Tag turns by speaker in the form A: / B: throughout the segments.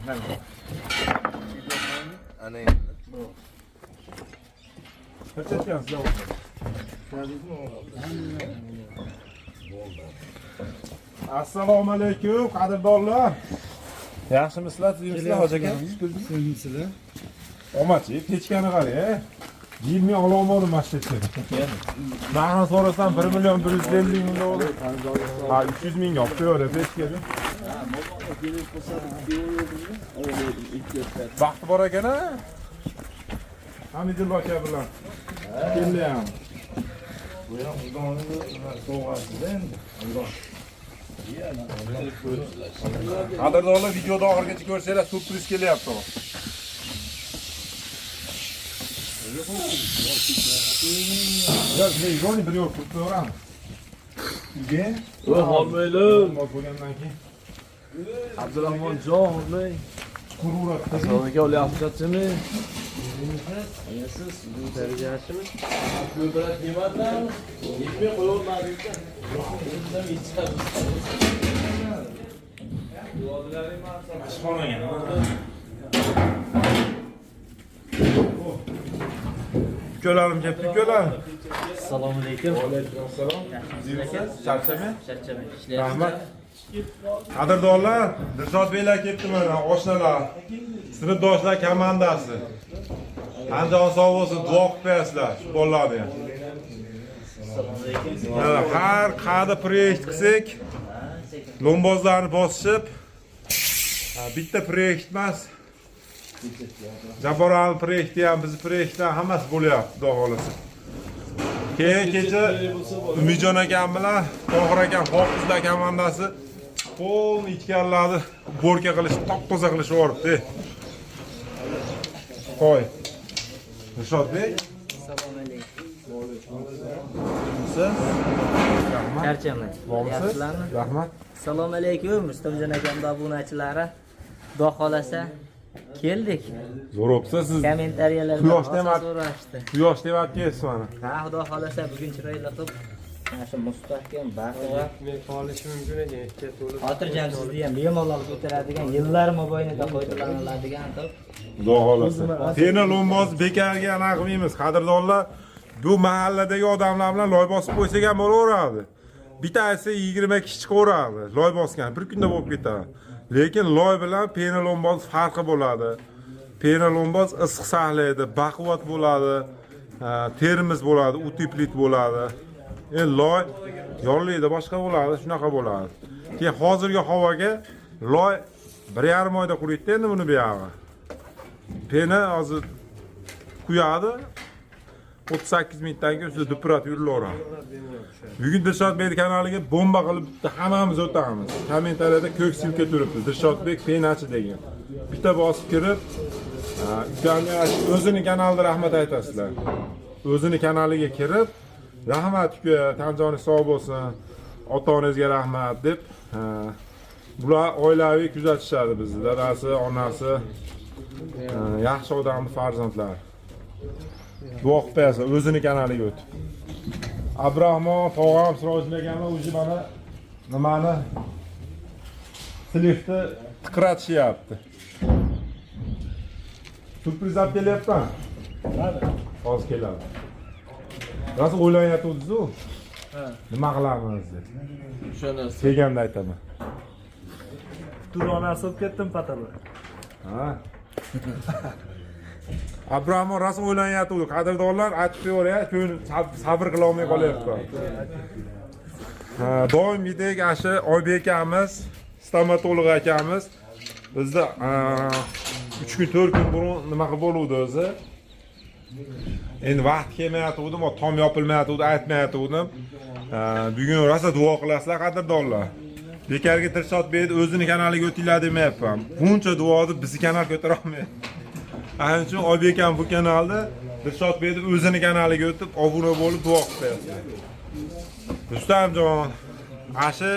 A: Ana
B: Assalomu alaykum, qadrdonlar. Yaxshimisizlar, sizlar hoji aka?
C: Sizlar.
B: Omachi, pechkani qarang. Yilmi ololmadim masjidga. Narxini so'rasam 1 million 150 ming bo'ldi. Ha, 300 mingga olib qo'yadi pechkani. Vaqti bor ekan-a? Hamidullo aka bilan. Keldi ham. Bu ham udonni so'g'asida endi. Qadrdonlar videoda oxirigacha ko'rsanglar, surpriz kelyapti. Yok, ne yoni bir yo'q turib ko'ramiz. Uyga?
C: Olmaylar.
B: Bo'lgandan keyin
C: Abdurahmonjon, olmay.
B: Qururatda.
C: Assalomu olyapsizmi? Siz darajasimi? Ko'prak yemadingmi? Yetmay qo'yolmadingmi? Bundan yetishamiz.
B: Mashxonaga. Ukalarım kelibdi, ukalarim.
D: Assalomu alaykum.
B: Assalom. Charchami?
D: Charchamay.
B: Rahmat. Qadrdonlar, Dilshod beylar kelibdi mana, oshnalar. Sinfdoshlar komandasi. Andijon sog' bo'lsin, duo qilib qo'yasizlar shu bolalarni ham.
D: Assalomu alaykum.
B: Mana har qada proyekt qilsak, lombozlarni bosishib, bitta proyekt emas. Jaboral proyekti ham, biz proyektlar hammasi bo'lyapti, xudo xolasa. Keyin kecha Umidjon akam bilan Tohir akam hofizlar komandasi polni ichkarlarni borka qilish, top-toza qilish o'ribdi. Qo'y. Dilshodbek.
D: Assalomu alaykum.
B: Siz?
D: Charchamay. Yaxshilarmi?
B: Rahmat.
D: Assalomu alaykum. Rustamjon akamning obunachilari. Xudo xolasa keldik.
B: Zo'r o'psa siz.
D: Kommentariyalarda
B: Quyoshda emas.
D: so'rashdi.
B: Quyosh deyapsiz mana.
D: Ha, Xudo xolasa bugun chiroyli qilib mana shu mustahkam barqaror
C: Men qolishi mumkin ekan, ikkita to'lib.
D: xotirjam sizni ham bemalol ko'taradigan, yillar mobaynida foydalaniladigan qilib.
B: Xudo xolasa. Pena lomboz bekarga anaqa qilmaymiz, qadrdonlar. Bu mahalladagi odamlar bilan loy bosib qo'ysak ham bo'laveradi. Bittasi 20 kishi chiqaveradi. Loy bosgan bir kunda bo'lib ketadi. Lekin loy bilan pena lomboz farqi bo'ladi. Pena lomboz issiq saqlaydi, baquvvat bo'ladi, termiz bo'ladi, utiplit bo'ladi. Loy yorlaydi, boshqa bo'ladi, shunaqa bo'ladi. Keyin hozirgi havoga loy 1,5 oyda quriydi endi buni buyog'i. Pena hozir quyadi. 38 minutdan keyin o'zida dupurat yurilaveradi. Bugun Dilshodbek kanaliga bomba qilib hammamiz o'tamiz. Kommentariyada ko'k silka turibdi. Dilshodbek penachi degan. Bitta bosib kirib, ukamga o'zini kanalida rahmat aytasizlar. O'zini kanaliga kirib, rahmat uka, tanjoningiz sog' bo'lsin, ota-onangizga rahmat deb, bular oilaviy kuzatishadi bizni. Dadasi, onasi, yaxshi odamning farzandlari. Duo qilib qo'yasiz, o'zini kanaliga o'tib. Abrahmon, tog'am Sirojbekani o'zi mana nimani slifni tiqratishyapti. Surpriz olib kelyapman. Hozir keladi. Rosa o'ylanyapsiz-ku. Nima qilamiz deb.
C: O'shanasi.
B: Kelganda aytaman.
C: Turona olib ketdim patala.
B: Ha. Abrahmon rosa o'ylanyapti. Qadrdonlar aytib qo'yar, ko'ngil sabr qila olmay qolyapti. Doimgidek ashi Oybek akamiz, stomatolog akamiz bizda 3 kun 4 kun burun nima qilib bo'luvdi o'zi. Endi vaqt kelmayotgandim, tom yopilmayotgandi, aytmayotgandim. Bugun rosa duo qilasizlar qadrdonlar. Bekarga Dilshodbekni o'zini kanaliga o'tinglar demayapman. Buncha duoni bizni kanal ko'tara olmaydi. Ana uchun Oybek akam bu kanalda Dilshodbekni o'zini kanaliga o'tib, obuna bo'lib duo qilib qo'yasiz. Rustamjon, ashi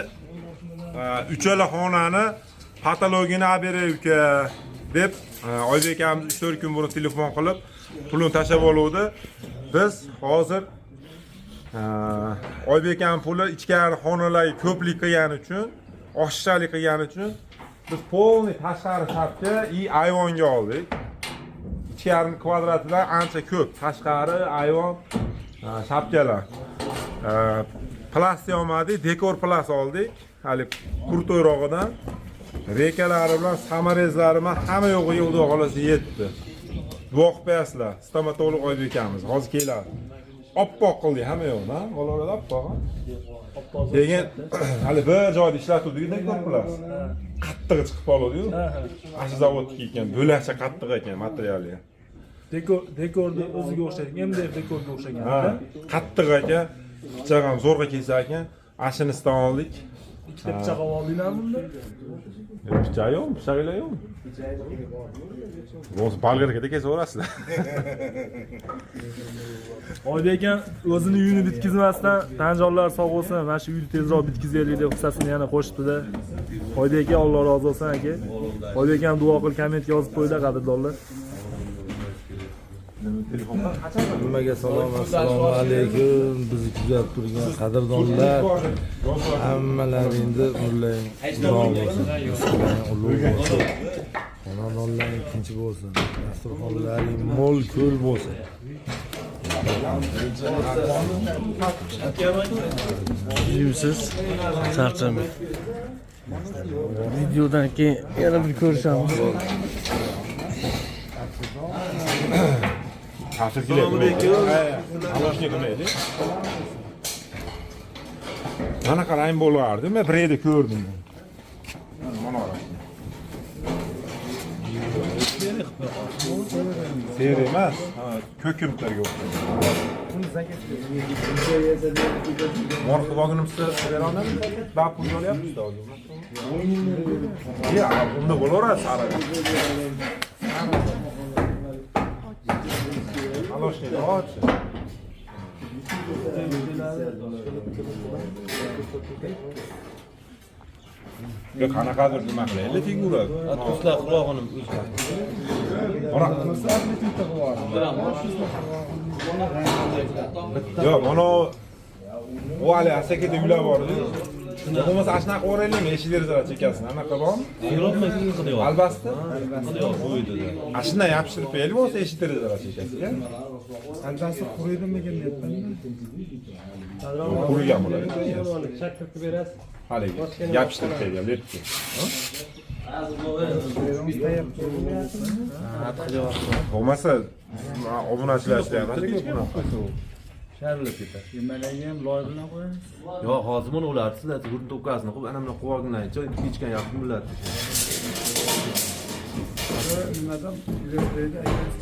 B: uchala xonani patologini olib beray uka deb Oybek akamiz 3-4 kun burun telefon qilib pulini tashlab oluvdi. Biz hozir Oybek akam puli ichkari xonalarga ko'plik qilgani uchun, oshishalik qilgani uchun biz polniy tashqari shapka и ayvonga oldik. 2,5 kvadratidan ancha ko'p. Tashqari ayvon shapkalar. Plastik olmadik, dekor plas oldik. Hali kurto'yrog'idan. Rekalari bilan samarezlari bilan hamma yo'g'iga xudo xolasi yetdi. Duo qilibsizlar. Stomatolog Oybekamiz hozir keladi. Oppoq qildik hamma yo'qni, qo'llarida oppoq. Keyin hali bir joyda ishlatuvdik dekor plas. Qattig'i chiqib qoldi-yu. Ashu zavodga kelgan, bo'lakcha qattiq ekan materiali.
E: Dekorni o'ziga o'xshagan, MDF dekorga o'xshagan.
B: Qattiq ekan. Pichog'am zo'rg'a kelsa ekan, ashinisidan oldik.
E: Ikkita pichoq oldinglarmi bunda?
B: Pichoq yo'q, pichoqlar yo'q. Bo'z balgarga kesaverasizlar.
E: Oybek aka o'zini uyini bitkizmasdan tanjonlar sog' bo'lsin, mana shu uyni tezroq bitkizaylik deb hissasini yana qo'shibdi-da. Oybek aka Alloh rozi bo'lsin aka. Oybek akam duo qil, kommentga yozib qo'yinglar qadrdonlar.
A: Hammaga salom, assalomu alaykum. Bizni kuzatib turgan qadrdonlar, hammalaringni umrlaring uzoq bo'lsin, rizqlaring ulug' bo'lsin. Xonadonlaring tinch bo'lsin, dasturxonlaring mo'l ko'l bo'lsin.
C: Yursiz, charchamay. Videodan keyin yana bir ko'rishamiz.
B: Assalomu alaykum. Alloshni qilmaydi. Mana qarang bo'lardi, men bir yerda ko'rdim. Mana orasida. Seri emas, ko'kimlarga o'xshaydi. Morqi vagonimizda beronamizmi? Bapul yo'lyapmiz hozir. Ya, unda bo'laveradi sariq. Alloshni och. Yo qanaqadir nima qilayli figura.
C: Atoslar qulog'ini o'zgartirdi.
B: Yo, mana o hali asakada uylar bor-ku. Shunda bo'lmasa ashnaqa o'raylik, eshik derazalar chekasini, anaqa bormi? Albatta. Ashuna yopishtirib qo'yaylik bo'lsa eshik derazalar chekasiga.
E: Albatta quriydimikin deyapman.
B: Qurigan bo'ladi.
C: Shakkirib berasiz.
B: Haligi yopishtirib qo'ygan, lepki. Bo'lmasa obunachilar ishlayapti.
C: Sharilib ketadi.
E: Nimalarga ham loy bilan qo'yamiz.
C: Yo, hozir mana ular sizlar gurun to'kasini qilib, ana buni qilib olganlarcha kechgan yoqib bo'ladi.
E: Nimadan elektrikni aylantirib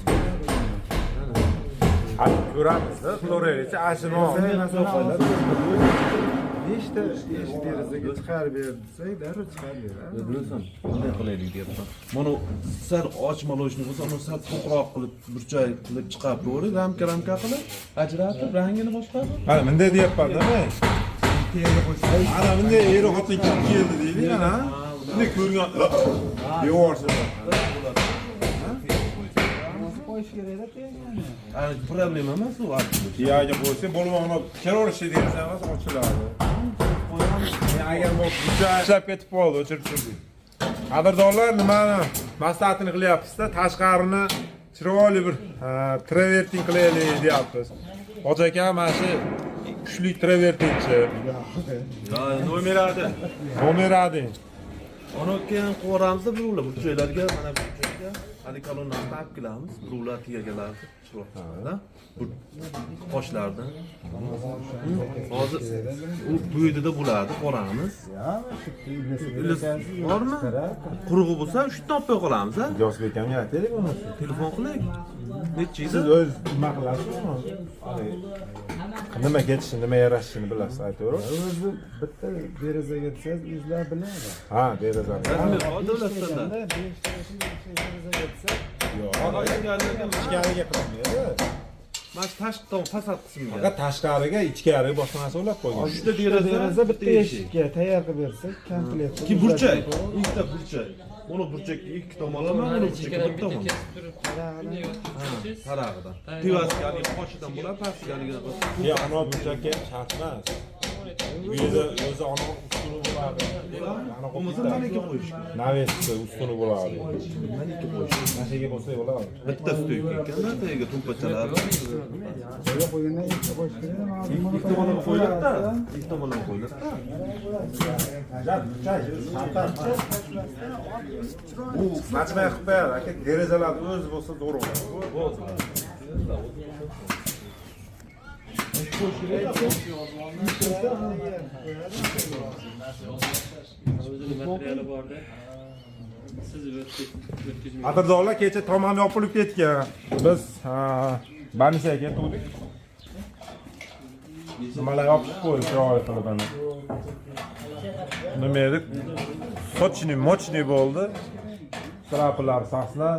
B: Hadi ko'ramiz-da, Florelicha ashino.
E: nechta eshik derazaga chiqarib ber desak, darrov chiqarib beradi.
C: Bilasan, bunday qilaylik deyapman. Mana sal ochmaloshni bo'lsa, uni sal ko'proq qilib, burchak qilib chiqarib qo'yib, ramka qilib, ajratib, rangini boshqarib.
B: Mana bunday deyapman-da men. Ana bunday eri xotin kim keldi deydi, ana. Bunday ko'rgan devorsin.
E: Qo'yish kerak-da.
C: Ani problema emas u.
B: Tiyaga qo'ysa bo'lmog'ini keraverish desa emas, ochiladi. Agar bu ishlab ketib qoldi, o'chirib turdik. Qadrdonlar nimani maslahatini qilyapsiz-da, tashqarini chiroyli bir travertin qilaylik deyapmiz. Hoji aka mana shu kuchli travertinchi.
C: Ya, nomeradi.
B: Nomeradi.
C: Uni keyin qo'ramizda biruvlar burchaklarga, mana bu burchakka hali kolonnani taqib kelamiz. Biruvlar tiyagalarni chiroqda. Bu qoshlardan. Hozir u bo'yida bo'ladi, qoramiz. Bormi? Qurug'i bo'lsa, shu topib qolamiz, ha?
B: Yozbek ham aytaylik uni.
C: Telefon qiling. Necha
B: Siz o'z nima qilasizmi? Nima ketishini, nima yarashishini bilasiz, aytaverasiz.
E: O'zi bitta derazaga desangiz, o'zlar biladi.
B: Ha, deraza.
C: davlatlarda.
B: Ichkariga qilmaydi.
C: Mana tashqi tomon fasad qismiga.
B: Faqat tashqariga, ichkariga boshqa narsa o'ylab qo'ygan.
C: Uchta
E: Deraza bitta eshikka tayyor qilib bersak, komplet.
C: Ki burchak, ikkita burchak. Uni burchak ikki tomonlama, uni burchak bir tomon. Tarag'idan. Devasiga hali qoshidan bo'ladi, pastiga hali.
B: Ya, ana burchakka shart emas. o'zi ana ustuni bo'ladi.
C: Bo'lmasa maniga qo'yish.
B: Navesda ustuni bo'ladi.
C: Maniga qo'yish.
B: Nashaga bo'lsa bo'ladi.
C: Bitta stuyka ekan, tagiga tumpachalar. Ikki tomonlama qo'yiladi-da. Ikki tomonlama qo'yiladi-da.
B: Bu majmay qilib qo'yadi, aka. Derazalar o'zi bo'lsa to'g'ri bo'ladi. Qadrdonlar kecha tomon yopilib ketgan. Biz Banisaga ketdik. Nimalar yopib qo'ydi chiroyli qilib ana. Nima edi? Mochni bo'ldi. Traplar sasna,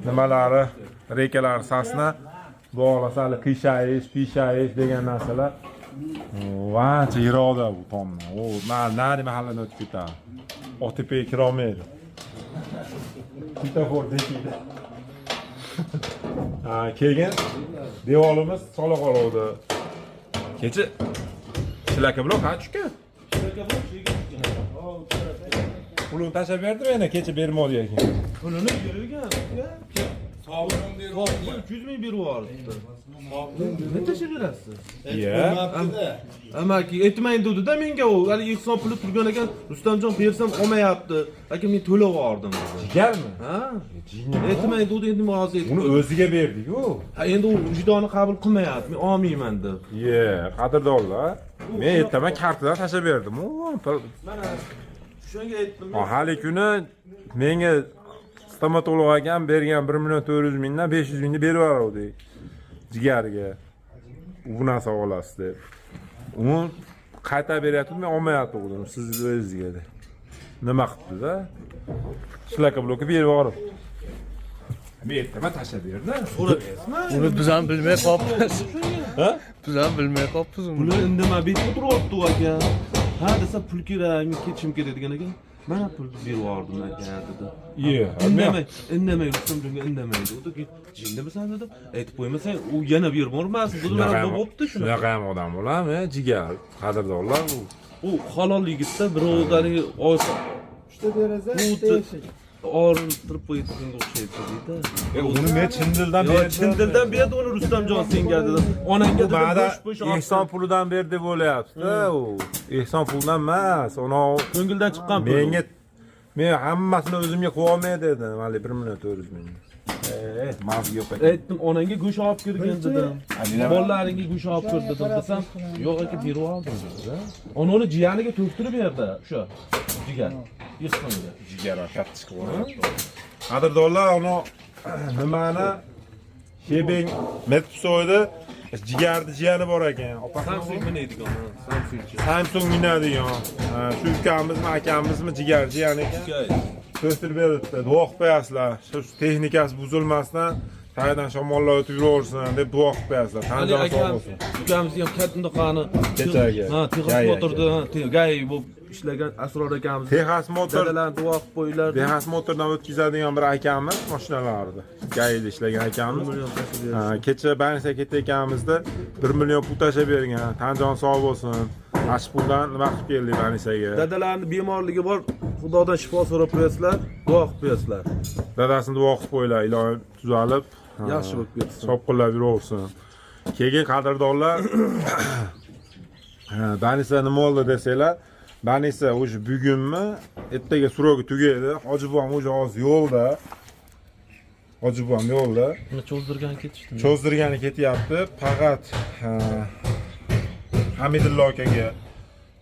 B: nimalari, rekalar sasna, bo'g'lasali qishayish, pishayish degan narsalar. Vancha iroda bu tomni. O, nari mahallani o'tib ketadi. Otepaga kira olmaydi. Svetofor dekiydi. Keyin devorimiz sola qoluvdi. Kecha Shilaka blok qachka? Pulini tashlab berdim yana kecha bermadi ekan.
C: Pulini bergan. Sog'liqni berib 300 ming berib yuboribdi. Nima tashib berasiz? Amaki aytmayin dedi-da menga u. Hali ehson puli turgan ekan, Rustamjon bersam olmayapti. Aka men to'lab yubordim dedi.
B: Jigarmi?
C: Ha? Aytmayin dedi, endi men hozir aytdim.
B: Uni o'ziga berdik-ku.
C: Ha, endi u vijdoni qabul qilmayapti. Men olmayman deb.
B: Qadrdonlar. Men ertaman kartadan tashlab berdim.
C: Mana shunga aytdim.
B: Hali kuni menga stomatolog akam bergan 1.400 mingdan 500 mingni berib yubordik. Jigarga. Bu narsa olasiz deb. Uni qayta beryapti, men olmayaptim siz o'zingizga deb. Nima qilibdi-da? Shilaka bloki berib yuborib. Men ertaman tashlab berdim.
C: So'rayapsizmi?
A: Uni biz ham bilmay qolibmiz.
B: Ha?
A: Biz ham bilmay qolibmiz uni.
C: Buni indamay betga turyapti aka. Ha desa pul kerak, men ketishim kerak degan ekan. Mana pul berib yubordim aka dedi. Indamay Rustamjonga indamay dedi. Jinnibisan dedim. Aytib qo'ymasang, u yana berbormasin. Buni mana bo'pti shuni.
B: Shunaqa ham odam bo'ladimi? Jigar, qadrdonlar u.
C: U halol yigitda birovdan oysa.
F: Uchta deraza, ikkita eshik.
C: Orintirib qo'yishga o'xshaydi deydi.
B: Uni men chin dildan
C: Yo, chin dildan berdi uni Rustamjon senga dedim. Onangga dedim bo'sh
B: ehson pulidan ber deb o'ylayapti-da u. Ehson puldan emas, uni
C: ko'ngildan chiqqan pul.
B: Men hammasini o'zimga qo'ya olmay dedim, hali 1.400 ming. Mavzu yo'q ekan.
C: Aytdim, onangga go'sht olib kirgan dedim. Bolalaringga go'sht olib kir dedim desam, yo'q aka berib oldim dedi. Uni jiyaniga to'ktirib berdi, o'sha jigar. Yesqonga.
B: Jigar katta chiqib. Qadrdonlar, uni nimani Shebeng Metsoyda jigarni jiyani bor ekan.
C: Samsung minadigan,
B: Samsung minadigan. Shu ukamizmi, akamizmi jigar jiyani ekan. To'stirib beribdi. Duo qilib qo'yasizlar. Shu texnikasi buzilmasdan taydan shamollar o'tib yuraversin deb duo qilib qo'yasizlar. Tanjon sog' bo'lsin.
C: Ukamizni ham katta qani.
B: Kechaga.
C: Ha, Texas motorda, gay bu ishlagan Asror akamiz.
B: Texas motor
C: dadalarni duo qilib qo'ydilar.
B: Texas motordan o'tkazadigan bir akamiz mashinalarni. Gayda ishlagan akamiz. Kecha Banisa ketayotganimizda 1 million pul tashlab bergan. Tanjon sog' bo'lsin. Ash puldan nima qilib keldik Banisaga.
C: Dadalarni bemorligi bor. Xudodan shifo so'rab qo'yasizlar, duo qilib qo'yasizlar.
B: Dadasini duo qilib qo'ylar, ilohim tuzalib,
C: yaxshi bo'lib ketsin.
B: Chopqillab yuraversin. Keyin qadrdonlar Banisa nima oldi desanglar, Banisa o'sha bugunmi, ertaga surogi tugaydi. Hojibo'm o'sha hozir yo'lda. Hojibo'm yo'lda.
C: Uni cho'zdirgan ketishdi.
B: Cho'zdirgani ketyapti. Faqat Hamidullo akaga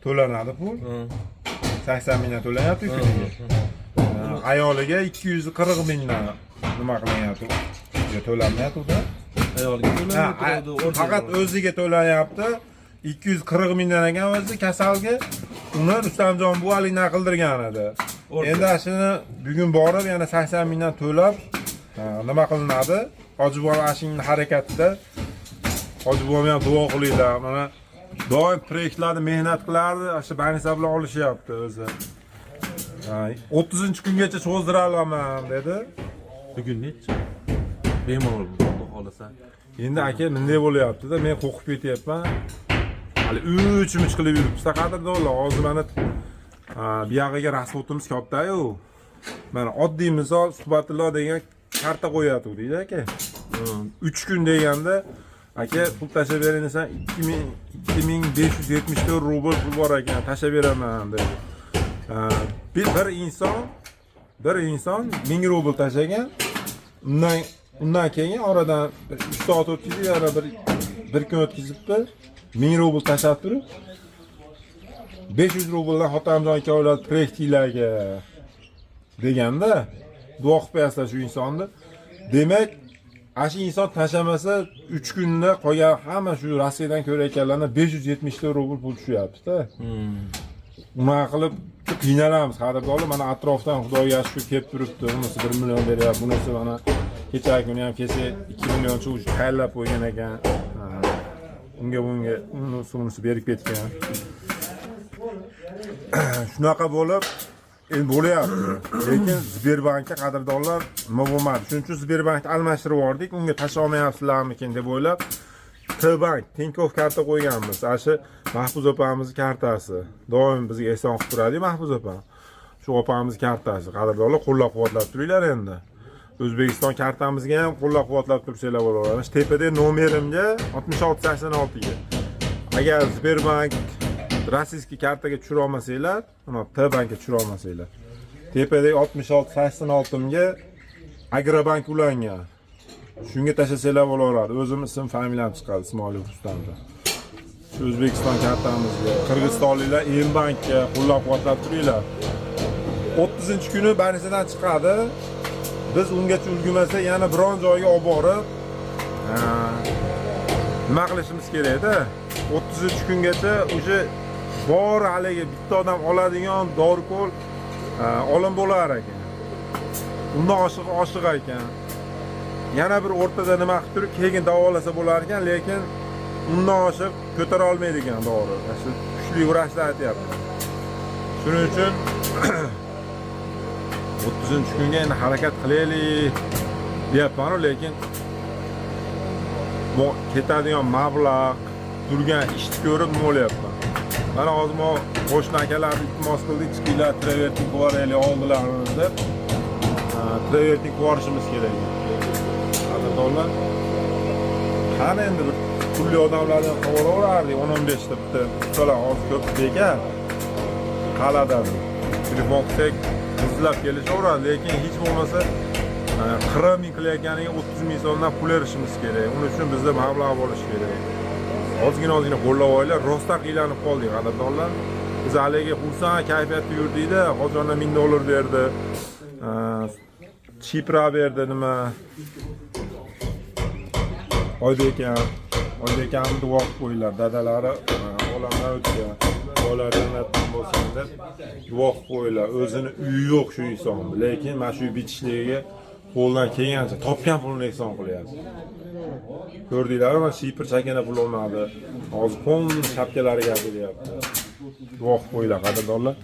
B: to'lanadi pul. 80 mingdan to'lanyapti kuniga. Ayoliga 240 mingdan nima qilinyapti? To'lanmayapti-da.
C: Ayoliga to'lanmayapti.
B: Faqat o'ziga to'lanyapti. 240 mingdan ekan o'zi kasalga. Uni Rustamjon buvalikdan qildirgan edi. Endi shuni bugun borib yana 80 mingdan to'lab nima qilinadi? Hojibo'm ashingni harakatida. Hojibo'm ham duo qilinglar. Mana doim proyektlarda mehnat qilardi, o'sha Banisa bilan olishyapti o'zi. 30-kungacha cho'zdira olaman dedi.
C: Bugun necha? Bemalol xudo xolasa.
B: Endi aka bunday bo'lyapti-da, men qo'rqib ketyapman. hali 3 qilib yuribsiz qadrdonlar. Hozir mana bu yog'iga rasmotimiz katta-yu. Mana oddiy misol suhbatlar degan karta qo'yatuvdik aka. 3 kun deganda aka pul tashab bering desan 2574 rubl pul bor ekan, tashab beraman dedi. Bir inson 1000 rubl tashagan. Undan keyin oradan 3 soat o'tkazib, yana bir kun o'tkazibdi. 1000 rubl tashab turib 500 rubldan xotamjon ikkovlar prextilarga deganda duo qilib qo'yasizlar shu insonni. Demak, shu inson tashamasa 3 kunda qolgan hamma shu Rossiyadan ko'rayotganlarga 574 rubl pul tushyapti-da. Unaqa qilib qiynalamiz qadrdonlar. Mana atrofdan Xudoga shukr kelib turibdi. Bunisi 1 million beryapti, bunisi mana kecha kuni ham kelsa 2 millioncha uch tayyorlab qo'ygan ekan. Bunga unisi berib ketgan. Shunaqa bo'lib endi bo'lyapti. Lekin Sberbankka qadrdonlar nima bo'lmadi. Shuning uchun Sberbankni almashtirib yubordik. Unga tasha olmayapsizlarmikin deb o'ylab T-bank Tinkoff karta qo'yganmiz. Shu Mahfuz opamizning kartasi. Doim bizga eson qilib turadi Mahfuz opam. Shu opamizning kartasi. Qadrdonlar qo'llab-quvvatlab turinglar endi. O'zbekiston kartamizga ham qo'llab-quvvatlab tursalar bo'laveradi. Tepada nomerimga 6686 ga. Agar Sberbank rossiyskiy kartaga tushira olmasanglar, mana T-bankga tushira olmasanglar. Tepada 6686 ga Agrobank ulangan. Shunga tashlasanglar bo'laveradi. O'zim ism, familiyam chiqadi, Ismoilov Rustamda. Shu O'zbekiston kartamizga, Qirg'izistonliklar M-bankga qo'llab-quvvatlab turinglar. 30-kuni banisidan chiqadi. Biz ungacha ulgurmasa yana biron joyga olib borib nima qilishimiz kerak-da. 30-kungacha o'sha bor haligi bitta odam oladigan dorikol olim bo'lar ekan. Undan oshiq ekan. Yana bir o'rtada nima qilib turib keyin davolasa bo'lar ekan, lekin undan oshiq ko'tara olmaydigan dori. Shu kuchli vrachlar aytyapti. Shuning uchun 30-kunga endi harakat qilaylik deyapman, lekin bu ketadigan mablag', turgan ishni ko'rib nima bo'lyapman. Mana hozir qo'shni akalarni iltimos qildik, chiqinglar traverting boraylik oldilarmiz deb. Traverting borishimiz kerak. Qadrdonlar, qani endi bir pulli odamlardan qovuraverardik, 10-15 ta bitta ustalar hozir ko'p bekar. Qal'adan telefon qilsak izlab kelishaveradi, lekin hech bo'lmasa 40 ming qilayotganiga 30 ming so'mdan pul berishimiz kerak. Uning uchun bizda mablag' bo'lishi kerak. Ozgina qo'llab olinglar, rostdan qiylanib qoldik qadrdonlar. Biz haliga xursand kayfiyatda yurdikda, hozirdan $1000 berdi. Chipra berdi nima? Oybek akamni duo qilib qo'yinglar, dadalari olamdan o'tgan. Bolalardan bo'lsin deb duo qilib qo'yinglar. O'zini uyi yo'q shu inson, lekin mana shu bitishligiga qo'ldan kelgancha topgan pulini eson qilyapti. Ko'rdinglarmi, mana Chipr chakana pul olmadi. Hozir qon shapkalariga kelyapti. Duo qilib qo'yinglar qadrdonlar.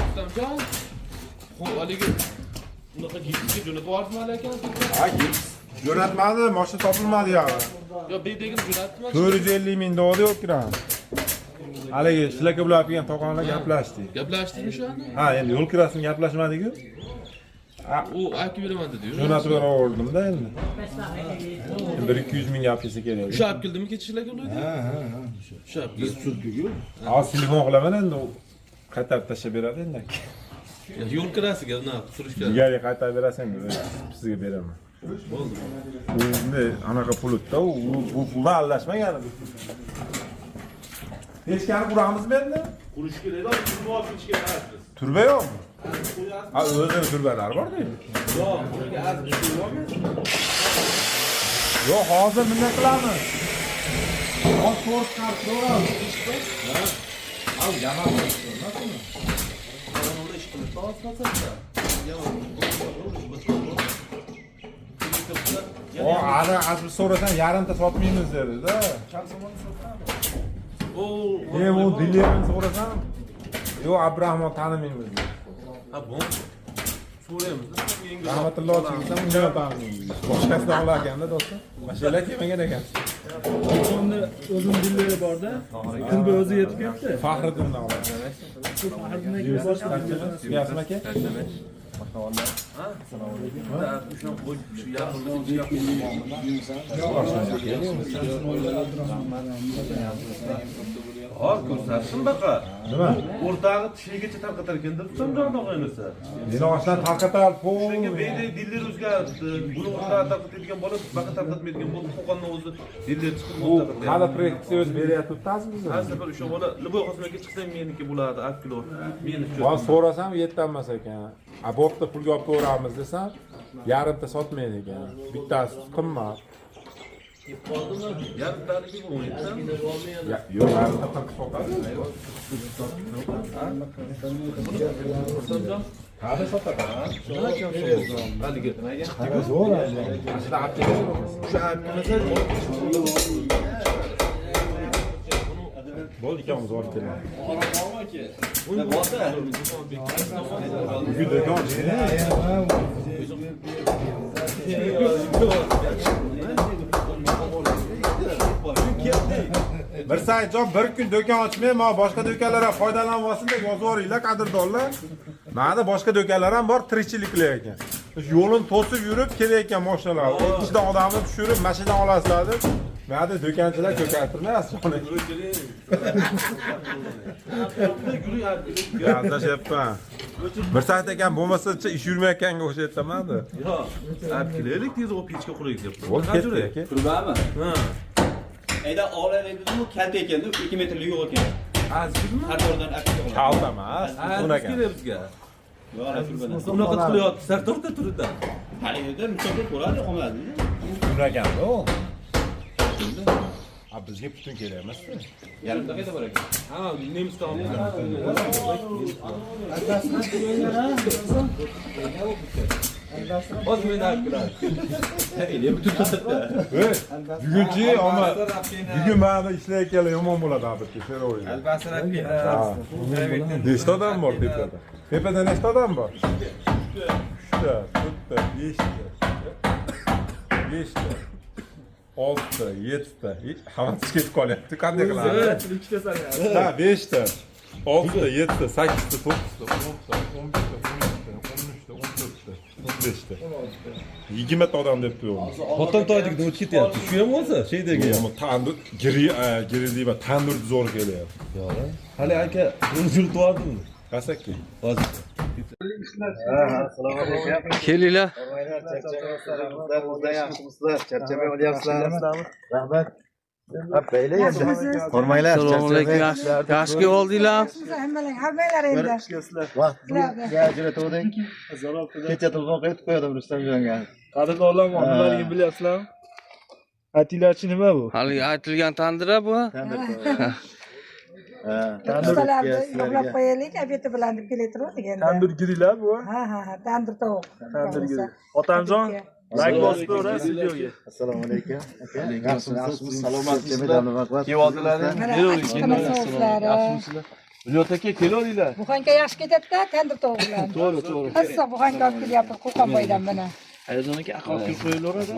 C: Ustamjon, haligi unaqa gipsga jo'natib yuborsizmi ekan?
B: Ha, gips jo'natmadi, mashina topilmadi ya.
C: Yo, bedagini jo'natdimi?
B: 450 ming dollar yo'q kiran. Haligi sizlarga bular olgan to'qonlar gaplashdik.
C: Gaplashdingmi shu anda?
B: Ha, endi yo'l kirasini gaplashmadik-ku.
C: U aka beraman dedi-yu.
B: Jo'natib yubordim-da endi. 1-200 ming gap kelsa kerak.
C: O'sha olib keldimi ketishlarga ularga?
B: Ha.
C: O'sha olib keldi.
B: Hozir telefon qilaman endi. Qaytarib tashlab beradi endi.
C: Yo'l kirasiga nima surishga.
B: Nega qaytarib berasan deb sizga beraman.
C: Bo'ldi.
B: Endi anaqa pulutda bu puldan aralashmagan. Teskari quramizmi endi?
C: Qurish kerak, turba olib ketish kerak.
B: Turba yo'qmi? Ha, o'zini turbalari bor-da.
C: Yo'q, bunga azmi yo'qmi?
B: Yo'q, hozir bunday qilamiz. Hozir to'rt qarz so'ramiz. Ha. Al, yaman emasmi?
C: Qonunda ish qilib topsa-da.
B: O, ana azmi so'rasam yarimta sotmaymiz dedi-da.
C: O,
B: u dilerni so'rasam, yo'q, Abrahimni tanimaymiz dedi.
C: ha, bu. So'raymiz.
B: Rahmatulloh chiqsa unga ta'minlaymiz. Boshqasidan olarganda do'stlar. Mashinalar kelmagan ekan.
E: Unda o'zim dillari borda. Kulba o'zi yetib kelibdi.
B: Faxriddindan olamiz. Yasmi aka?
C: Hop ko'rsatsin baqa.
B: Nima?
C: O'rtog'i tishigacha tarqatar ekan deb Sultonjon og'aynisi.
B: Meni oshdan tarqatar,
C: Shunga beyda dillar o'zgardi. Buni o'rtog'i tarqatadigan bola baqa tarqatmaydigan bo'ldi. Qo'qondan o'zi dillar chiqib
B: bu hali proyeksiya o'zi beryapti-sizmi?
C: Har safar o'sha bola Liboy Qosimovga chiqsam meniki bo'ladi, Akilo. Meniki.
B: Va so'rasam yetolmas ekan. A bo'pti pulga olib ko'ramiz desam, yarimta sotmaydi ekan. Bittasi qimmat.
C: Yarimtaligi bo'lmaydi.
B: Yo'q, yarimta qilib sotadi. Hadi sotadi.
C: Haligi.
B: Zo'r. Aslida apteka bo'ldi ikkalamiz olib kelamiz. Bugun do'kon bir saytjon bir kun do'kon ochmayman, boshqa do'konlar ham foydalanib olsin deb yozib yuboringlar qadrdonlar. Mana boshqa do'konlar ham bor, tirikchiliklar ekan. Yo'lini to'sib yurib kelayotgan mashinalar, ichidan odamni tushirib mashina olasizlar deb. Mana do'konchilar ko'kartirmayapsiz joni. Gazlashyapman. Bir sayt ekan bo'lmasa ish yurmayotganga o'xshayapman-da.
C: Yo'q. Abkilaylik tez o'p pechga quraylik deb.
B: Bo'lib ketdi aka.
G: Turbami?
C: Ha.
G: Ayda olaylik dedim, kalta ekanda 2 metrli yo'q ekan.
C: Azizmi?
G: Har joydan aktiva oladi.
B: Kalta emas, unaqa.
C: bizga.
G: Yo'q, ana turbani.
C: Unaqa qilyapti, sartorda turdi.
G: Hali yerda musofir ko'radi, qolmadi.
B: Unaganda u. A bizga butun kerakmas-da.
G: Yarim daqiqada bor ekan.
C: Ha, nemis taomi. O'z meni aklar.
B: Bugunchi ama bugun mana ishlayotganlar yomon bo'ladi albatta, shuni o'ylayman. Nechta odam bor tepada? Tepada nechta odam bor? 3ta, 4ta, 5ta. 5ta. 6ta, 7ta. Hammasi ketib qolyapti. Qanday qilamiz? Ha, 5ta. 6ta, 7ta, 8ta, 9ta, 10ta, 11ta, 12ta, 13ta, 14ta, 15ta. 20 odam deb qo'yamiz.
C: Xotin toydigidan o'tib ketyapti. Shu ham bo'lsa, shaydagi.
B: Ama tandır, giri deyba tandır zo'r kelyapti.
C: Hali aka, buni yurtibordimi?
B: Qasakki.
C: Hozir.
F: Kelinglar.
H: Charchamay olyapsizlar. Rahmat. Bayla endi. Hormanglar.
F: Assalomu alaykum. Yaxshi oldinglar.
I: Hammalar endi.
H: Vaqtga ajratuvdik. Kecha telefon qilib qo'ydim Rustamjonga.
E: Qadrdonlar nimaligini bilyapsizlarmi? Aytinglarchi nima bu?
F: Hali aytilgan tandira bu.
I: Ustalarni yo'qlab qo'yaylik, obeti bilan deb kelaverdik endi.
E: Tandir girilar bu.
I: Ha, tandir tovuq.
E: Tandir giri. Otamjon, like bosib qo'yasiz videoga.
H: Assalomu alaykum. Yaxshimisiz? Salomatmisizlar? Keldilar.
I: Sovuqlari.
E: Bunyod aka kelavringlar.
I: Buxanka yaxshi ketadi-da, tandir tovuq bilan.
E: To'g'ri.
I: Issiq buxanka olib kelyapti Qo'qonboydan mana.
E: Aydon aka aql qilib qo'yaveradi.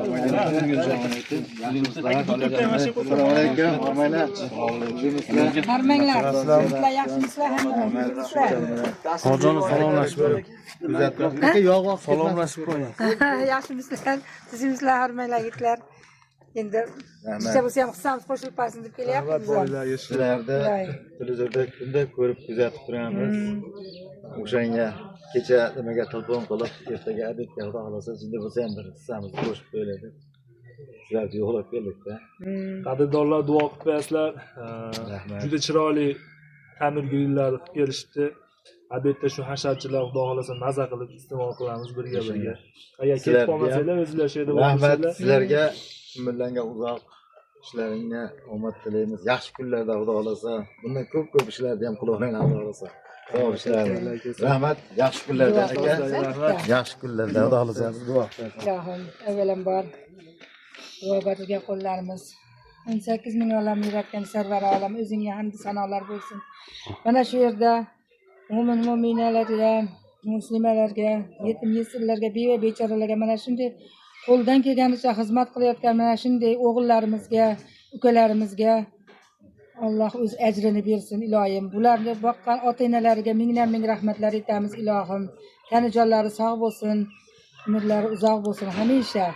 H: Assalomu alaykum. Hormanglar.
I: Harmanglar. Sizlar yaxshimisizlar? Hamma.
F: Xo'joni salomlashib qo'ying.
H: Kuzatib. Aka yog'oq
F: Salomlashib qo'ying.
I: Yaxshimisizlar? Sizlar harmanglar yigitlar. Endi kecha bo'lsa ham hissamiz qo'shilib qolsin deb kelyapmiz.
H: sizlarni televizorda kunda ko'rib kuzatib turamiz. O'shanga kecha nimaga telefon qilib ertaga obedga xudo xolasa jinda bo'lsa ham bir hissamizni qo'shib qo'yiladi. Sizlarni yo'qlab keldik-da.
E: Qadrdonlar duo qilib qo'yasizlar.
H: Rahmat.
E: Juda chiroyli tandir grillar kelishdi. Albatta shu hasharchilar xudo xolasa maza qilib iste'mol qilamiz birga. Agar ketib qolmasanglar o'zinglar shu yerda
H: Rahmat
E: bo'lsanglar.
H: sizlarga umrlarga uzoq ishlaringga omad tilaymiz. Yaxshi kunlarda xudo xolasa bundan ko'p ishlarni ham qilaveraylik xudo xolasa. Sog' ishlarni. Rahmat, yaxshi kunlarda aka. Yaxshi kunlarda xudo xolasa duo qilamiz.
I: Ilohim, avvalambor duo batilgan qo'llarimiz 18 ming olam yaratgan sarvar olam o'zingga hamd sanolar bo'lsin. Mana shu yerda mo'min-mo'minalarga muslimalarga, yetim yesirlarga, beva bechoralarga mana shunday qo'ldan kelganicha xizmat qilayotgan mana shunday o'g'illarimizga, ukalarimizga Alloh o'z ajrini bersin iloyim. Bularni boqqan ota-onalariga mingdan ming rahmatlar aytamiz ilohim. Tanajonlari sog' bo'lsin, umrlari uzoq bo'lsin hamisha.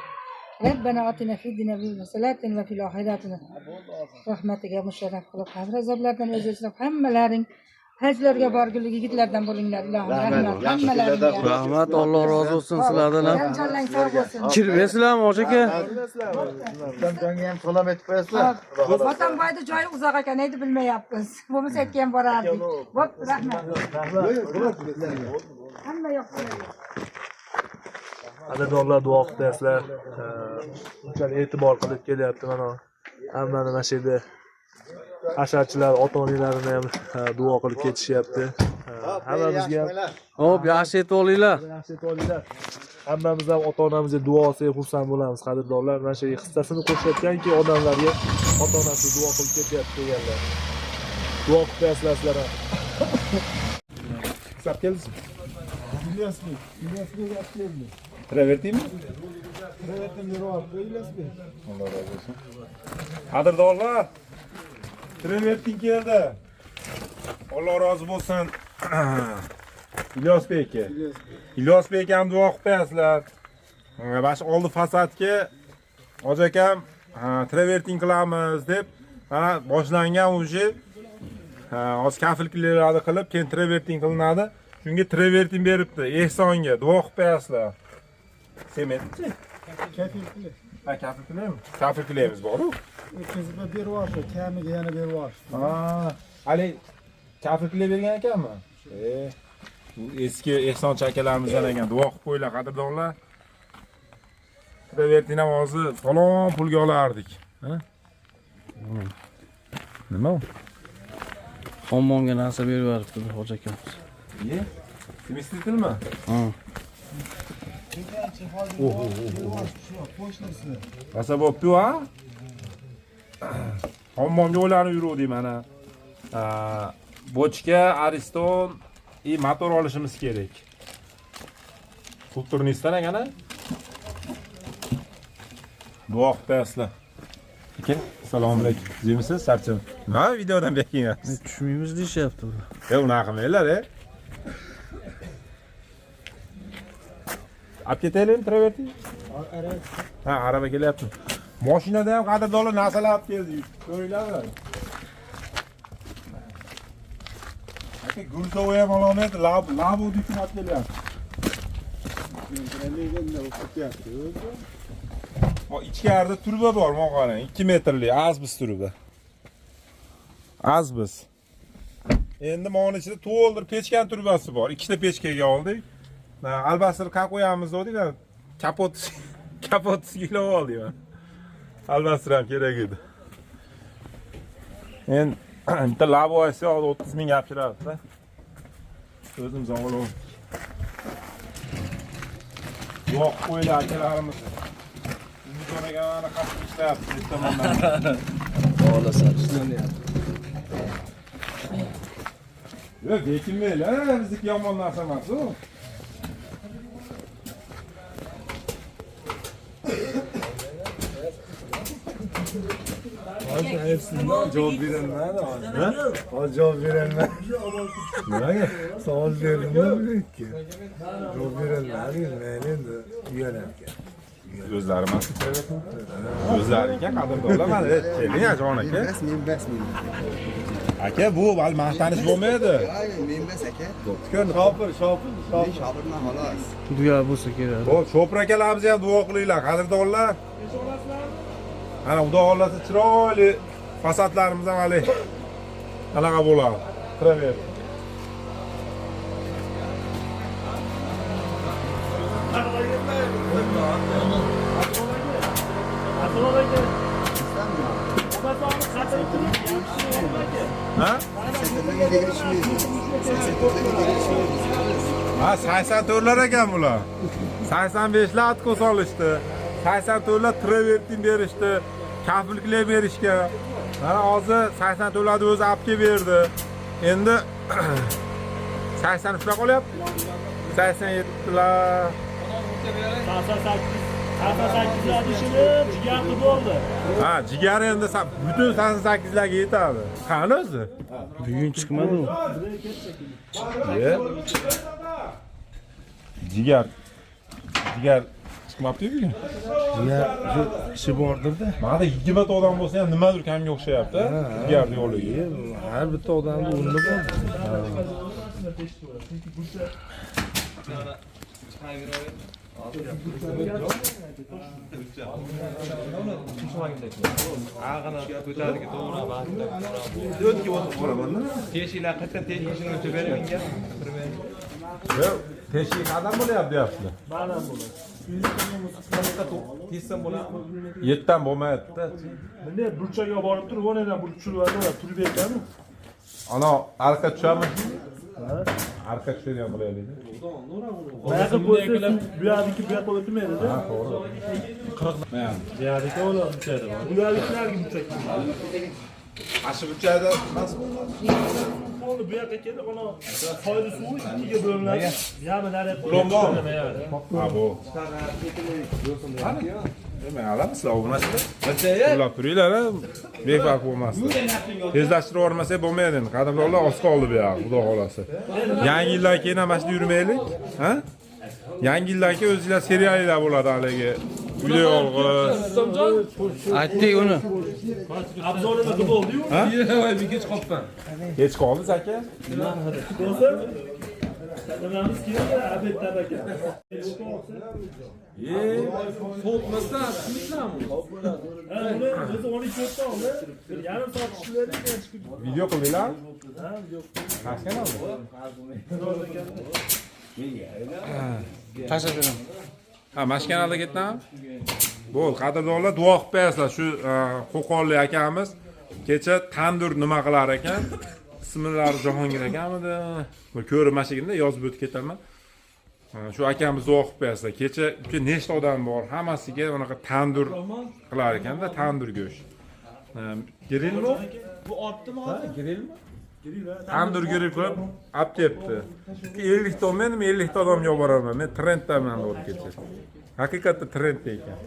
I: Rabbana atina fid dunya hasanatin va fil oxirati rahmatiga musharraf qilib, qabr azoblaridan o'zingizdan hammalaring hajlarga borgulik yigitlardan bo'linglar ilohim. Rahmat hammalaringga.
F: Rahmat, Alloh rozi bo'lsin sizlardan ham.
I: Jonlaring sog' bo'lsin.
F: Kirmaysizlarmi, hoji aka?
H: Jonga ham salom aytib qo'yasizlar.
I: Vatanboyda joyi uzoq ekan, neydi bilmayapmiz. Bo'lmasa aytgan borardik. Bo'pti, rahmat. Hamma yoqda.
E: Qadrdonlar duo qilyapsizlar. Unchalik e'tibor qilib kelyapti mana. Hammani mana shu yerda hasharchilar, ota-onalarini ham duo qilib ketishyapti. Hammamizga ham
F: Hop, yaxshi aytib olinglar.
E: yaxshi aytib olinglar. Hammamiz ham ota-onamizga duosiga xursand bo'lamiz, qadrdonlar. Mana shu hissasini qo'shayotganki, odamlarga ota-onasi duo qilib ketyapti deganlar. Duo qilyapsizlar sizlar ham.
B: Hisob keldingizmi? Travertiymi? Alloh razı olsun. Qadrdonlar, traverting keldi. Alloh rozi bo'lsin. İlyosbek aka. İlyosbek ham duo qilib qo'yasizlar. Bash oldi fasadga hoji akam traverting qilamiz deb mana boshlangan уже hozir kafilliklarni qilib, keyin traverting qilinadi. Shunga traverting beribdi. Ehsonga duo qilib qo'yasizlar. Sementchi?
J: Kafillik.
B: Ha, kafillikmi? Kafilliklarimiz bor-ku.
J: O'tkazib beryapti, kamiga yana beryapti.
B: Ha, hali kafilliklar bergan ekanmi? Bu eski ehsonchi akalarimizdan ekan. Duo qilib qo'yinglar, qadrdonlar. Traverting ham hozir falon pulga olardik. Ha? Nima u?
F: Xonmonga narsa berib yuboribdi hoji akamiz.
B: Ye? Semestrilmi?
F: Ha.
B: Qasa bo'pti ha? Xonmonga o'ylanib yuruvdik mana. Bochka, Ariston motor olishimiz kerak. Kulturnistan ekana? Duo qilasizlar. Aka, assalomu alaykum. Jimsiz, sarchim. Ha, videodan bekinasiz.
F: Tushmaymiz deyapti bular.
B: Unaqa qilmanglar, Olib ketaylikmi traverting? Ha, araba kelyapti. Mashinada ham qadrdonlar narsalar olib keldik. Ko'ringlarmi? Aka, Gulzovo ham alomat, labo dikini olib kelyapti. O ichkarida turba bor, mo'g'ana, 2 metrli azbis turba. Azbis. Endi mana ichida to'ldir pechkan turbasi bor. 2 ta pechkaga oldik. Albasini qilib qo'yamiz dedik, kapotisiga ilib oldik. Albasini ham kerak edi. Endi bitta labo esa 30 ming gapiradi-da. O'zimiz olib. Yo'q, qo'ylar akalarimiz. Ko'ragani qattiq ishlayapti, bu tomondan.
F: Xohlasan, ishlayapti.
B: Yo'q, bekinmaylar, bizniki yomon narsa emas-ku.
A: Hozir aytsinlar, javob berilmadi. Ha? Hozir javob berilmadi. Nimaga? Savol berilmadi-ku. Javob berilmadi, mayli endi uyalarga.
B: O'zlari emas. O'zlariga qadrdonlar mana keling jon aka.
J: Men basmen.
B: Aka, bu hali maqtanish bo'lmaydi.
J: Men bas aka.
B: Shopir.
J: Shopirman xolos.
F: Duo bo'lsa kerak.
B: Xo'p, Shopir akalarimizni ham duo qilinglar, qadrdonlar. Ana xudo xolasa chiroyli fasadlarimiz ham hali qanaqa bo'ladi. Traver. Ha? Ha, 84lar ekan bular. 85lar atko solishdi. 84lar traverting berishdi. Kafilliklar berishgan. Mana hozir 84larni o'zi olib kelib berdi. Endi 83lar qolyapti. 87lar.
E: 88'lar ishilib, jigar qilib oldi.
B: Ha, jigar endi butun 88larga yetadi. Qani o'zi?
F: Bugun chiqmadi u.
B: Jigar chiqmabdi-ku bugun.
A: Kishi bordir-da.
B: Mana 20 ta odam bo'lsa ham nimadir kamga o'xshayapti. Jigarni yo'liga.
A: Har bitta odamning o'rni bor.
B: Teshik qadam bo'lyapti deyapsizlar.
E: Mana bo'ladi.
B: 7dan bo'lmayapti.
E: Bunday burchakga borib turib, o'rnidan burch tushirib turib ekanmi?
B: Ana arqa tushami? Arqa tushadigan bo'laydi.
E: Buyoqqa qo'ysa, bu yoqdagi bu yoqqa o'tmaydi-da.
B: Ha, to'g'ri.
E: 40 men. Bu yoqdagi o'lar burchakda bor. Bu yoqdagilarga burchak.
B: Ashi burchakda emas.
E: Qo'lni bu yoqqa kelib, ana foyda suvi ikkiga bo'linadi. Yarmi naryoqqa.
B: Lombo. Ha, bu. Demak, alamizlar obunasizlar. Ular turinglar, bevaqt bo'lmasdi. Tezlashtirib yubormasak bo'lmaydi endi. Qadrdonlar oz qoldi bu yoq, xudo xolasi. Yangi yildan keyin ham mashina yurmaylik, ha? Yangi yildan keyin o'zingizlar seriallar bo'ladi haligi. Uyda yolg'iz.
F: Aytdik uni.
E: Obzorni qilib oldi-yu.
B: Ha?
E: Kech qolibman.
B: Kech qoldi aka.
E: Bo'lsa, nimamiz kerak, abetdan aka.
C: So'tmasdan tushmisizlarmi?
E: Uni o'zi 12 o'tda oldi. Bir yarim soat ishlaydi, keyin chiqib.
B: Video qildinglar?
E: Ha, yo'q.
B: Qaskan oldi?
F: Tashlab beraman.
B: Ha, mashkanada ketdam. Bo'l, qadrdonlar duo qilib qo'yasizlar. Shu Qo'qonli akamiz kecha tandur nima qilar ekan? Ismlari Jahongir akamidi? Bir ko'rmashligimda yozib o'tib ketaman. Shu akamiz duo qilib qo'yasizlar. Kecha nechta odam bor? Hammasiga unaqa tandur qilar ekanda, tandur go'sht. Girilmi?
E: Bu otdimi?
B: Ha, girilmi? Tandur girib qo'yib, olib ketdi. 50 ta olmaydimi? 50 ta odamga olib boraman. Men trenddaman olib ketdi. Haqiqatda trendda ekan.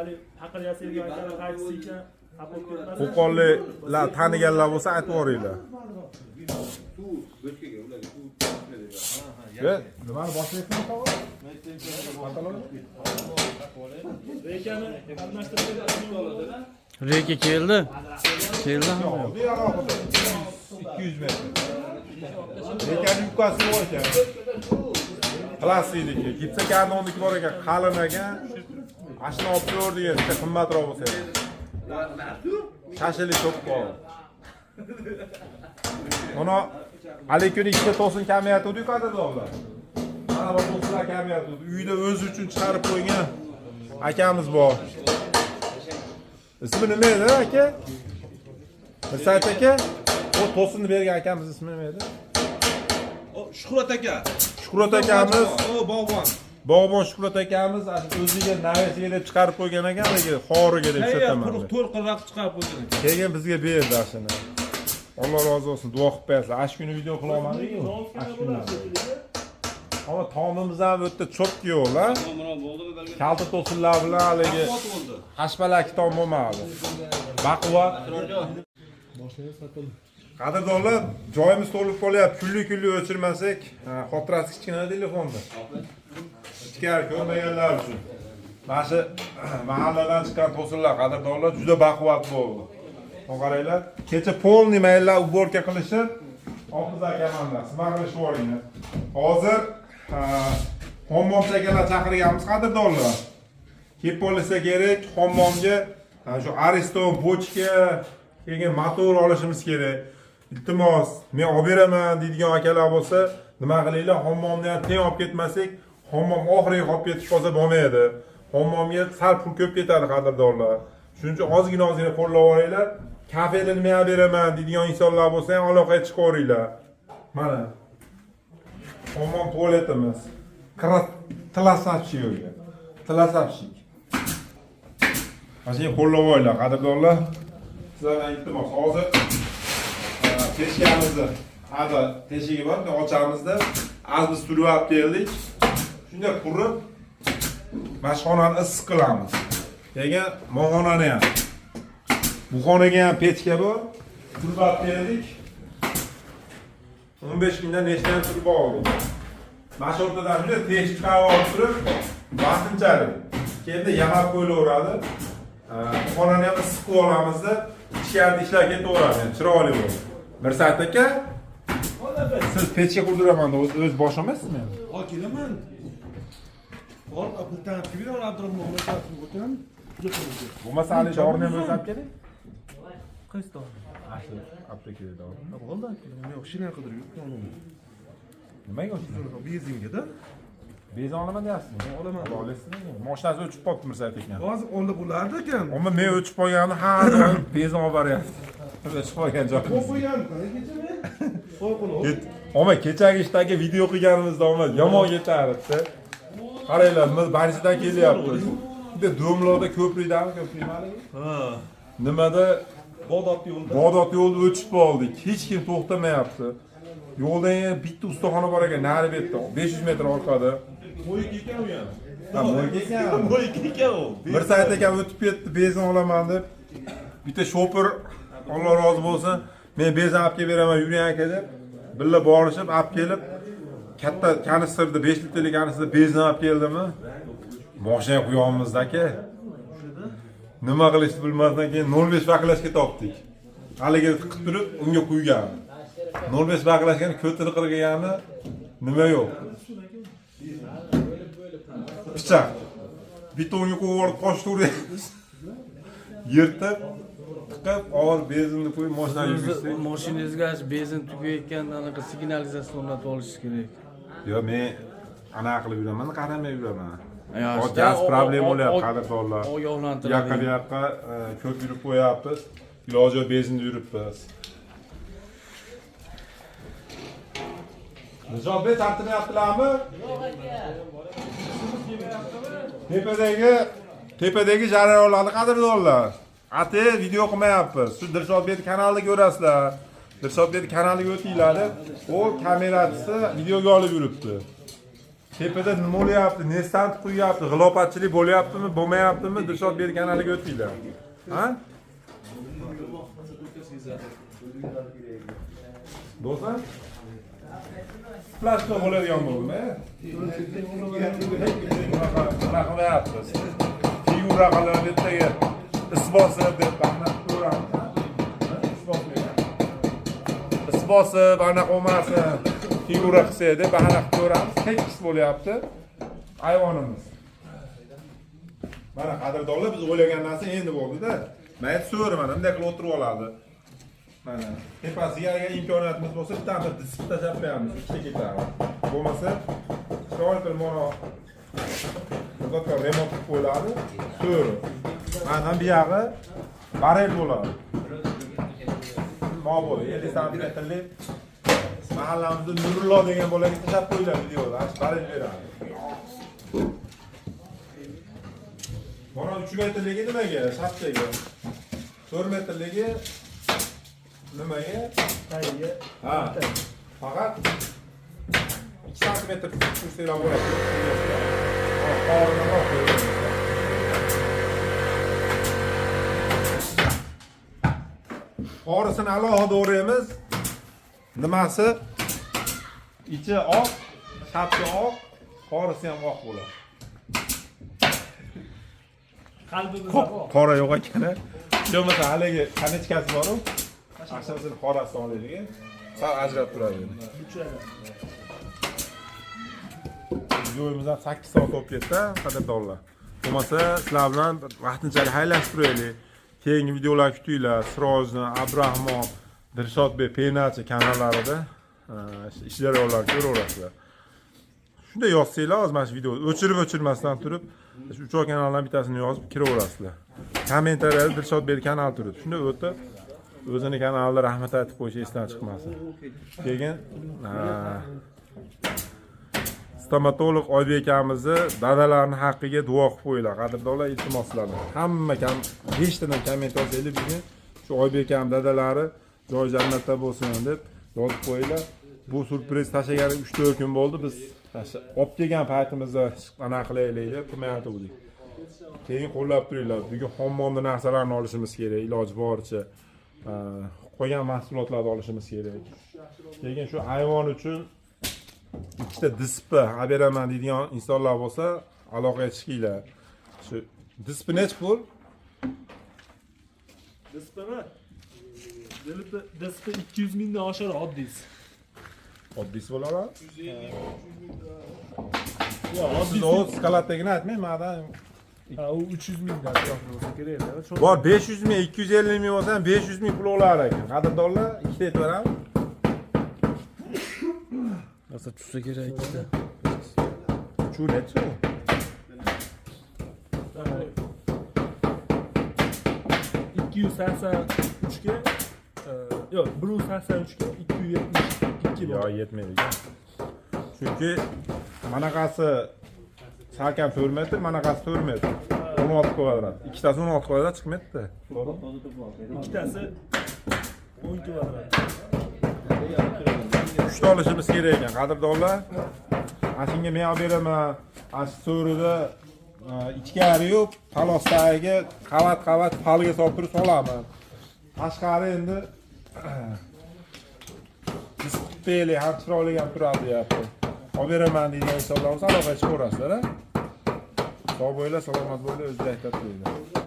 E: Ali haqir yasagan aytgan qaysi ekan?
B: Qo'qonliklar taniganlar bo'lsa aytib yuboringlar. Nimani boshlayapsan tog'a?
E: Rekani qatnashtirib bo'ladi.
F: Reka keldi. Keldi.
B: 200 metr. Rekani yukasi bor ekan. Plastikniki, gipsokarbonniki bor ekan, qalin ekan. Ashna olib ko'r degan, qimmatroq bo'lsa. Shashillik ko'p bor. Mana Alikuni ikkita to'sin kamayatdi-ku qadrdonlar. Mana bu to'sinlar kamayatdi. Uyda o'zi uchun chiqarib qo'ygan akamiz bor. Ismi nima edi, aka? Mirsayt aka? O to'sinni bergan akamiz ismi nima edi?
C: Shuhrat aka.
B: Shuhrat akamiz.
C: Bog'bon.
B: Bog'bon Shuhrat akamiz o'ziga navasiga deb chiqarib qo'ygan ekan, lekin xoriga deb sotaman.
C: To'lqinroq chiqarib qo'ygan.
B: Keyin bizga berdi ashuni. Alloh rozi bo'lsin, duo qilib qo'yasizlar. Ash kuni video qila olmadik-ku. Ash kuni. Ama tomimiz ham o'tda cho'tki yo'qlar. Kalta to'sinlar bilan haligi hashpalak tom bo'lmadi. Baquvvat. Qadrdonlar, joyimiz to'lib qolyapti. Kunlik o'chirmasak, xotirasi kichkina telefonda. Ichkari ko'rmaganlar uchun. Mana shu mahalladan chiqqan to'sinlar, qadrdonlar juda baquvvat bo'ldi. Qaranglar, kecha polni maylar uborka qilishib, Oqiz akamanlar, sima qilishib yuboringlar. Hozir hammomchaga chaqirganmiz qadrdonlar. Kelib bo'lsa kerak, hammomga shu Ariston bochka, keyin motor olishimiz kerak. Iltimos, men olib beraman deydigan akalar bo'lsa, nima qilinglar, hammomni ham teng olib ketmasak, hammom oxiriga olib ketib qolsa bo'lmaydi. Hammomga sal pul ko'p ketadi qadrdonlar. Shuning uchun ozgina qo'llab olinglar. Kafeni nima olib beraman deydigan insonlar bo'lsa ham aloqaga chiqaveringlar. Mana. Hammom tualetimiz. Tlasavchiga. Tlasavchik. Mana qo'llab olinglar qadrdonlar. Sizlarga iltimos, hozir pechkamizni hadi teshigi bor, ochamizda biz surib olib keldik. Shunday qurib mashxonani issiq qilamiz. Keyin mo'g'onani ham. Bu xonaga ham pechka bor. Surib olib keldik. 15 kundan nechdan surib oldik. Mana o'rtadan bir teshib olib turib, vaqtinchalik. Keyin yamab qo'yilaveradi. Xonani ham issiq qilib olamizda, ichkarida ishlar ketaveradi, chiroyli bo'ladi. Mirsat aka, siz pechka qurdiraman deb o'z boshlamasizmi?
C: Ha, kelaman. Bor, apiltan kibir Abdurahmon o'tiraman.
B: Bo'lmasa hali dorini ham o'zlab keling.
C: Qaysi dor?
B: Aptekada dor.
C: Bo'ldi, men o'shini qidirib yuribman.
B: Nimaga o'shini?
C: Bezingga-da.
B: Bez olaman deyapsizmi?
C: Olaman.
B: Olasizmi? Mashinasi o'chib qolibdi Mirsat aka.
C: Hozir olib bo'lardi ekan.
B: Ammo men o'chib qolganimni har doim bezini olib boryapti. O'chib qolgan joyim.
C: Qo'ygan, kechaman. Qo'y.
B: Ama kechagi ishdagi video qilganimizda yomon ketardi. Qaranglar, biz Barichdan kelyapmiz. Bitta Do'mloqda ko'prikdami, ko'prikmali?
C: Ha.
B: Nimada
C: Bodot yo'lda.
B: Bodot yo'lda o'chib qoldik. Hech kim to'xtamayapti. Yo'ldan yana bitta ustaxona bor ekan, nari betda, 500 metr orqada.
C: Mo'yik ekan u ham.
B: Ha, mo'yik ekan.
C: Mo'yik ekan u.
B: Bir sayt ekan o'tib ketdi, bezini olaman deb. Bitta shopir, Alloh rozi bo'lsin, men bezini olib kelib beraman, yuring aka deb. Billa borishib, olib kelib, katta kanistrda 5 litrlik kanistrda bezini olib keldimi? Mashina qo'yamizda aka. Nima qilishni bilmasdan keyin 05 baklashga topdik. Haliga qilib turib, unga qo'ygan. 05 baklashgani ko'tini qirg'igani nima yo'q. Pichoq. Bitta unga qo'yib qo'shtirib yirtib, tiqib, og'ir benzinni qo'yib mashinaga yurgizdik.
F: Mashinangizga benzin tugayotganda anaqa signalizatsiya o'rnatib olishingiz kerak.
B: Yo, men anaqa qilib yuraman, qaramay yuraman. Gaz problem bo'lyapti, qadrdonlar. Yoqqa ko'p yurib qo'yapmiz. Iloji benzinda yuribmiz. Nijobbek tartibyaptilarmi? Tepadagi jarayonlarni qadrdonlar. Ate video qilmayapmiz. Shu Dilshodbek kanalida ko'rasizlar. Dilshodbek kanaliga o'tinglar. O kamerachisi videoga olib yuribdi. Tepada nima bo'lyapti? Nestant qo'yyapti, g'ilopatchilik bo'lyaptimi, bo'lmayaptimi? Dilshodbek kanaliga o'tinglar. Ha? Do'stlar, plastik bo'ladigan bo'lma. Raqamlayapmiz. Figura qilib bittaga isbosib deb baqnab ko'ramiz. Isbosib, anaqa olmasin. Figura qilsa deb baqnab ko'ramiz. Tekis bo'lyapti. Ayvonimiz. Mana qadrdonlar biz o'ylagan narsa endi bo'ldi-da. Mayt so'raman, bunday qilib o'tirib oladi. Mana tepasiga agar imkoniyatimiz bo'lsa, bitta disk tashlab qo'yamiz, ikkita ketadi. Bo'lmasa, chiroyli qilib mana buzoqqa remont qilib qo'yiladi. So'ri. Mana bu yog'i barel bo'ladi. Mana bu 50 santimetrlik mahallamizda Nurullo degan bolaga tashlab qo'yiladi videoda, barel beradi. Mana 3 metrligi nimaga? Shapkaga. 4 metrligi nimaga? Tagiga. Ha. Faqat 2 santimetr tushirsalar bo'ladi. Qorisini alohida o'raymiz. Nimasi? Ichi oq, shapka oq, qorisi ham oq bo'ladi.
E: Qalbimizda bor.
B: Qora yo'q ekan. Bo'lmasa haligi kanechkasi bor-ku. Ashasini qorasi olaylik. Sal ajrab turadi. Videoyimizdan 8 soat o'tib ketdi, qadrdonlar. Bo'lmasa, sizlar bilan vaqtinchalik xayrlashib turaylik. Keyingi videolar kutinglar. Sirojni, Abrahmon, Dilshodbek Penachi kanallarida ishlar yo'llarini ko'raverasizlar. Shunday yozsanglar, hozir mana shu videoni o'chirmasdan turib, shu 3 kanallardan bittasini yozib kiraverasizlar. Kommentariyada Dilshodbek kanal turibdi. Shunday o'tib, o'zini kanalida rahmat aytib qo'yish esdan chiqmasin. Keyin stomatolog Oybek akamizni dadalarni haqqiga duo qilib qo'yinglar. Qadrdonlar, iltimos sizlardan. Hamma 5 tadan komment yozinglar bugun. Shu Oybek akam dadalari joy jannatda bo'lsin deb yozib qo'yinglar. Bu surpriz tashlagani 3-4 kun bo'ldi. Biz olib kelgan paytimizda anaqa qilaylik deb qilmayotgandik. Keyin qo'llab turinglar. Bugun hammomda narsalarni olishimiz kerak, iloji boricha. Qolgan mahsulotlarni olishimiz kerak. Keyin shu ayvon uchun ikkita dispa olib beraman deydigan insonlar bo'lsa, aloqaga chiqinglar. Shu dispa necha pul?
E: Dispami? Dispa 200 mingdan oshar oddiysi.
B: Oddiysi bo'ladimi?
E: Yo,
B: Siz o skalatdagini aytmang, mendan
E: ha, u 300 mingdan bo'lsa kerak.
B: bor 500 ming, 250 ming bo'lsa ham 500 ming pul olar ekan. Qadrdonlar ikkita aytib beramiz.
F: Rosa tushsa kerak ikkita.
B: Shu necha?
E: ga yo'q 183 ga 272
B: Yo, yetmaydi. Chunki manaqasi salkam 4 metr, manaqasi 4 metr. 16 kvadrat. Ikkitasi 16 kvadrat chiqmaydi.
E: ikkitasi 10 kvadrat.
B: 3 ta olishimiz kerak ekan, qadrdonlar. Ashunga men olib beraman. Ash so'rida ichkari-yu palosdagi qavat palga solib turib solaman. Tashqari endi dispeli ham chiroyli ham turadi deyapti. Olib beraman degan insonlar bo'lsa aloqaga chiqaverasizlar. Sog' bo'linglar, salomat bo'linglar, o'zingizni aytib qo'yinglar.